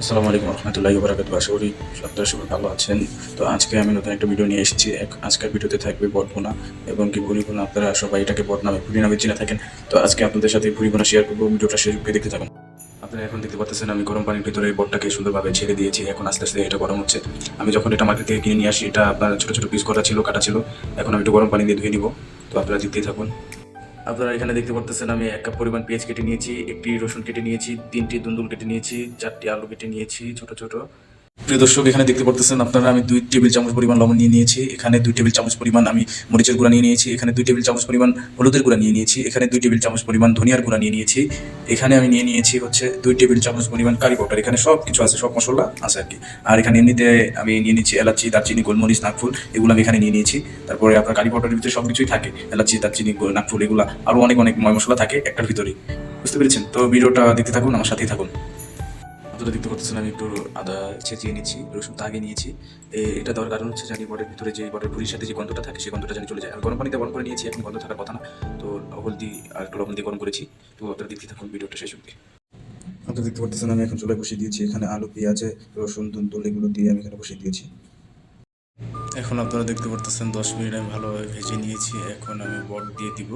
আসসালামু আলাইকুম রহমতুল্লাহি ওয়া বারাকাতুহু। আশা করি আপনারা সবাই ভালো আছেন। তো আজকে আমি নতুন একটা ভিডিও নিয়ে এসেছি। আজকের ভিডিওতে থাকবে বটভুনা এবং কি ভুড়িভুনা। আপনারা সবাই এটাকে বট নামে, ভুড়ি নামে চিনে থাকেন। তো আজকে আপনাদের সাথে ভুড়িভুনা শেয়ার করবো। ভিডিওটা শেষ অবধি দেখতে থাকুন। আপনারা এখন দেখতে পাচ্ছেন আমি গরম পানির ভিতরে বটটাকে সুন্দরভাবে ছেড়ে দিয়েছি। এখন আস্তে আস্তে এটা গরম হচ্ছে। আমি যখন এটা মার্কেট থেকে কিনে নিয়ে আসি, এটা আপনার ছোটো ছোটো পিস করা ছিল, কাটা ছিল। এখন আমি একটু গরম পানি দিয়ে ধুয়ে নিব। তো আপনারা দেখতেই থাকুন। আপনারা এখানে দেখতে পারতেছেন আমি 1 কাপ পরিমাণ পেঁয়াজ কেটে নিয়েছি, একটি রসুন কেটে নিয়েছি, 3টি দুন্দুল কেটে নিয়েছি, 4টি আলু কেটে নিয়েছি ছোট ছোট। প্রিয় দর্শক, এখানে দেখতে পারতেছেন আপনারা আমি 2 টেবিল চামচ পরিমাণ লবণ নিয়ে নিয়েছি। এখানে 2 টেবিল চামচ পরিমাণ আমি মরিচের গুঁড়া নিয়ে নিয়েছি। এখানে 2 টেবিল চামচ পরিমাণ হলুদের গুঁড়া নিয়ে নিয়েছি। এখানে 2 টেবিল চামচ পরিমাণ ধনিয়ার গুঁড়া নিয়ে নিয়েছি। এখানে আমি নিয়ে নিয়েছি হচ্ছে 2 টেবিল চামচ পরিমাণ কারি পাউডার। এখানে সব কিছু আছে, সব মশলা আছে আর কি। আর এখানে এমনিতে আমি নিয়ে নিচ্ছি এলাচি, দারচিনি, গোলমরিচ, নাকফুল, এগুলো আমি এখানে নিয়ে নিয়েছি। তারপরে আপনার কারি পাউডারের ভিতরে সব কিছুই থাকে, এলাচি, দারচিনি, নাকফুল, এগুলা আরও অনেক অনেক ময় মশলা থাকে একটার ভিতরেই। বুঝতে পেরেছেন? তো ভিডিওটা দেখতে থাকুন, আমার সাথেই থাকুন। আপনারা দেখতে পাচ্ছেন আমি একটু আদা ছেঁচিয়ে নিচ্ছি, রসুন তো আগে নিয়েছি। এটা দেওয়ার কারণ হচ্ছে জানি বটের ভিতরে যে বটের পুরির সাথে যে গন্ধটা থাকে সেই গন্ধটা জানি চলে যায়। আমি গরম পানিতে গরম করে নিয়েছি, এখন গন্ধ থাকার কথা না। তো হলদি আর একটু লবণ দিয়ে গরম করেছি। তো আপনারা দেখতে থাকুন ভিডিওটা শেষ অবধি। আপনারা দেখতে পাচ্ছেন আমি এখন চুলায় বসিয়ে দিয়েছি। এখানে আলু, পেঁয়াজে, রসুন, দুন্দুল এগুলো দিয়ে আমি এখানে বসিয়ে দিয়েছি। এখন আপনারা দেখতে পারতেছেন 10 মিনিট আমি ভালোভাবে ভেজে নিয়েছি। এখন আমি বট দিয়ে দিব।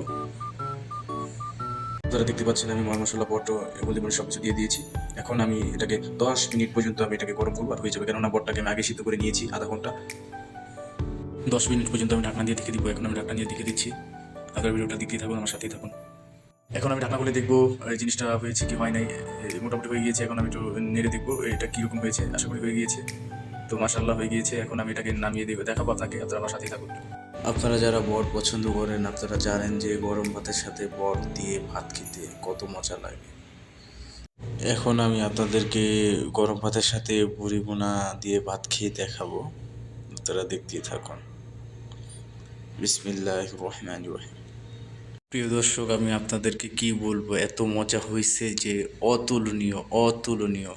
আপনারা দেখতে পাচ্ছেন আমি ময় মশলা, বট, হলদি মরিচ সব কিছু দিয়ে দিয়েছি। এখন আমি এটাকে 10 মিনিট পর্যন্ত আমি এটাকে গরম করবো, আর হয়ে যাবে। কেননা বটটাকে আমি আগে সিদ্ধ করে নিয়েছি আধা ঘন্টা। 10 মিনিট পর্যন্ত আমি ঢাকনা দিয়ে রেখে দিব। এখন আমি ঢাকনা দিয়ে রেখে দিচ্ছি। আপনার ভিডিওটা দেখতেই থাকুন, আমার সাথেই থাকুন। এখন আমি ঢাকনা খুলে দেখবো এই জিনিসটা হয়েছে কি হয় নাই। মোটামুটি হয়ে গিয়েছে। এখন আমি একটু নেড়ে দেখবো এটা কীরকম হয়েছে। আশা করি হয়ে গিয়েছে। তো মাশাআল্লাহ হয়ে গিয়েছে। এখন আমি এটাকে নামিয়ে দেখাবো আপনাকে। আপনারা আমার সাথেই থাকুন। আপনারা যারা বট পছন্দ করেন, আপনারা জানেন যে গরম ভাতের সাথে বট দিয়ে ভাত খেতে কত মজা লাগে। এখন আমি আপনাদেরকে গরম ভাতের সাথে ভুড়ি ভুনা দিয়ে ভাত খেয়ে দেখাবো। আপনারা দেখতেই থাকুন। বিসমিল্লাহির রহমানির রহিম। প্রিয় দর্শক, আমি আপনাদেরকে কি বলবো, এত মজা হয়েছে যে অতুলনীয় অতুলনীয়।